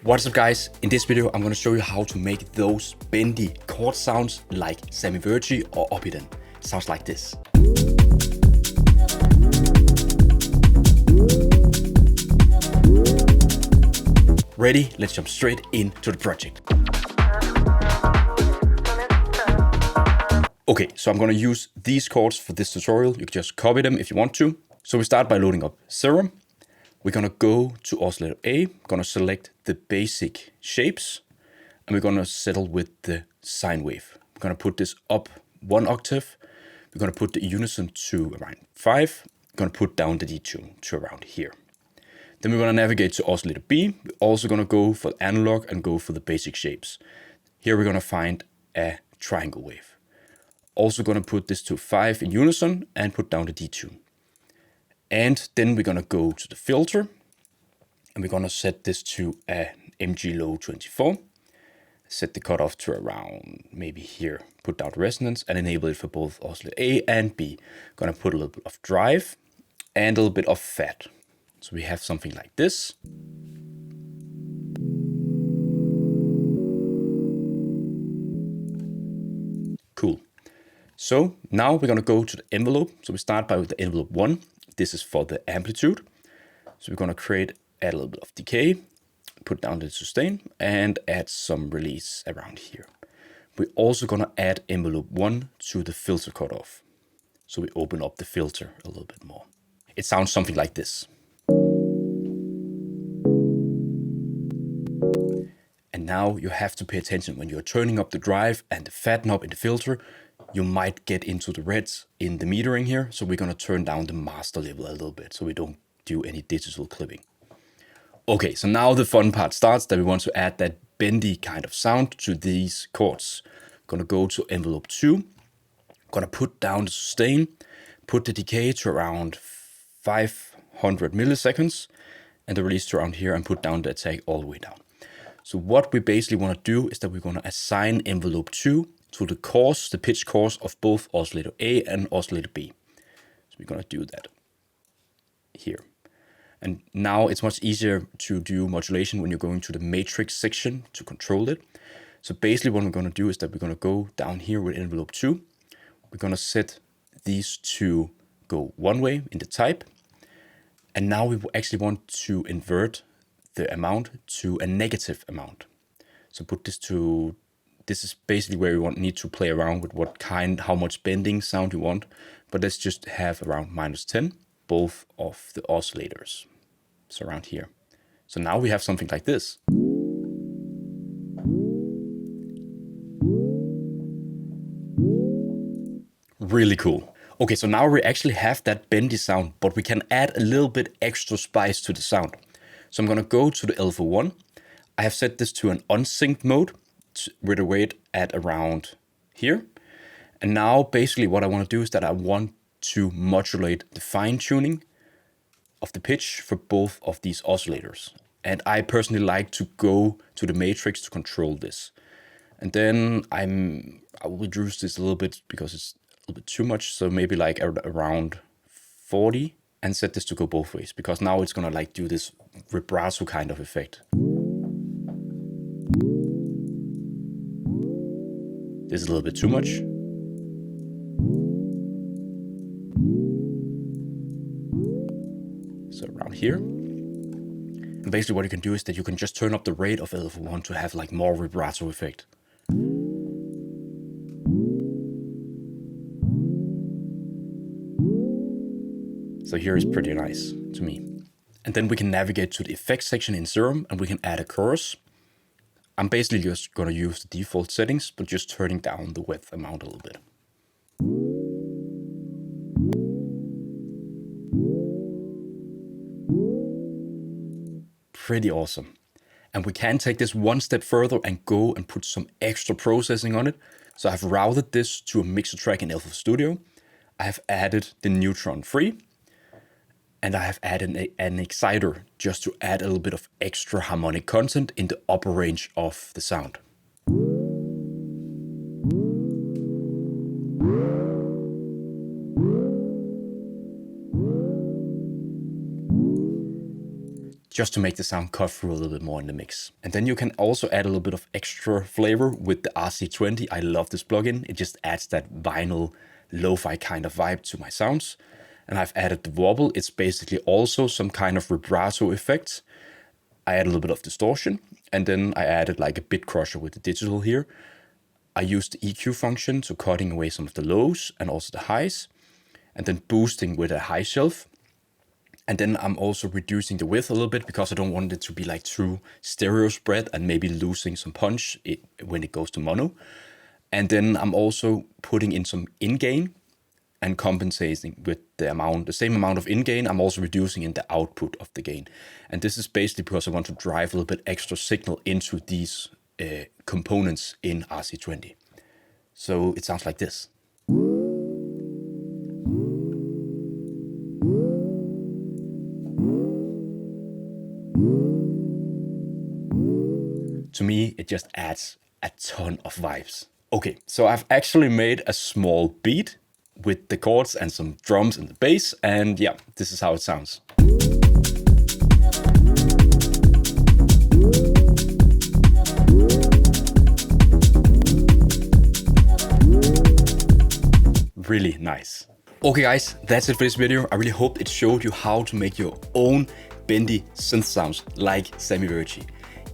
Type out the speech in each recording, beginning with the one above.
What's up guys, in this video I'm going to show you how to make those bendy chord sounds like Sammy Virji or Oppidan. Sounds like this. Ready? Let's jump straight into the project. Okay, so I'm going to use these chords for this tutorial. You can just copy them if you want to. So we start by loading up Serum. We're going to go to oscillator A, going to select the basic shapes, and we're going to settle with the sine wave. We're going to put this up 1 octave. We're going to put the unison to around 5. We're going to put down the detune to around here. Then we're going to navigate to oscillator B. We're also going to go for analog and go for the basic shapes. Here we're going to find a triangle wave. Also going to put this to 5 in unison and put down the detune. And then we're going to go to the filter and we're going to set this to a MG low 24. Set the cutoff to around maybe here. Put down the resonance and enable it for both oscillator A and B. Going to put a little bit of drive and a little bit of fat. So we have something like this. Cool. So now we're going to go to the envelope. So we start by with the envelope 1. This is for the amplitude. So we're going to add a little bit of decay, put down the sustain, and add some release around here. We're also going to add envelope 1 to the filter cutoff. So we open up the filter a little bit more. It sounds something like this. And now you have to pay attention when you're turning up the drive and the fat knob in the filter. You might get into the reds in the metering here. So we're going to turn down the master level a little bit so we don't do any digital clipping. Okay, so now the fun part starts, that we want to add that bendy kind of sound to these chords. Going to go to envelope 2. Going to put down the sustain, put the decay to around 500 milliseconds and the release to around here and put down the attack all the way down. So what we basically want to do is that we're going to assign envelope 2 to the course, the pitch course of both oscillator A and oscillator B. So we're going to do that here. And now it's much easier to do modulation when you're going to the matrix section to control it. So basically what we're going to do is that we're going to go down here with envelope 2. We're going to set these to go one way in the type. And now we actually want to invert the amount to a negative amount. So put this to, this is basically where we need to play around with how much bending sound you want. But let's just have around -10, both of the oscillators. So around here. So now we have something like this. Really cool. Okay, so now we actually have that bendy sound, but we can add a little bit extra spice to the sound. So I'm going to go to the alpha 1. I have set this to an unsynced mode with a weight at around here. And now basically what I want to do is that I want to modulate the fine tuning of the pitch for both of these oscillators. And I personally like to go to the matrix to control this. And then I will reduce this a little bit because it's a little bit too much. So maybe like around 40 and set this to go both ways, because now it's going to like do this vibrato kind of effect. This is a little bit too much. So around here. And basically what you can do is that you can just turn up the rate of alpha 1 to have like more vibrato effect. So here is pretty nice to me. And then we can navigate to the effects section in Serum and we can add a chorus. I'm basically just going to use the default settings, but just turning down the width amount a little bit. Pretty awesome. And we can take this one step further and go and put some extra processing on it. So I've routed this to a mixer track in FL Studio. I have added the neutron free. And I have added an exciter just to add a little bit of extra harmonic content in the upper range of the sound. just to make the sound cut through a little bit more in the mix. And then you can also add a little bit of extra flavor with the RC20. I love this plugin. It just adds that vinyl lo-fi kind of vibe to my sounds. And I've added the wobble. It's basically also some kind of vibrato effect. I add a little bit of distortion, and then I added like a bit crusher with the digital here. I used the EQ function, so cutting away some of the lows and also the highs, and then boosting with a high shelf. And then I'm also reducing the width a little bit because I don't want it to be like true stereo spread and maybe losing some punch when it goes to mono. And then I'm also putting in some in-gain and compensating with the same amount of in-gain. I'm also reducing in the output of the gain. And this is basically because I want to drive a little bit extra signal into these components in RC20. So it sounds like this. To me, it just adds a ton of vibes. Okay, so I've actually made a small beat with the chords and some drums and the bass, and yeah, this is how it sounds. Really nice. Okay guys, that's it for this video. I really hope it showed you how to make your own bendy synth sounds like Sammy Virji.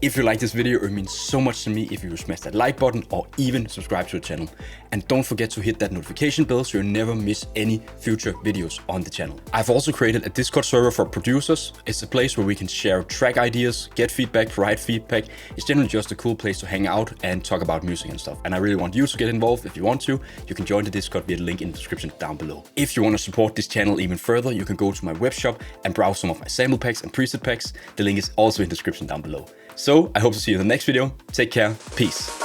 If you like this video, it means so much to me if you smash that like button or even subscribe to the channel. And don't forget to hit that notification bell so you never miss any future videos on the channel. I've also created a Discord server for producers. It's a place where we can share track ideas, get feedback, provide feedback. It's generally just a cool place to hang out and talk about music and stuff. And I really want you to get involved. If you want to, you can join the Discord via the link in the description down below. If you want to support this channel even further, you can go to my web shop and browse some of my sample packs and preset packs. The link is also in the description down below. So I hope to see you in the next video. Take care. Peace.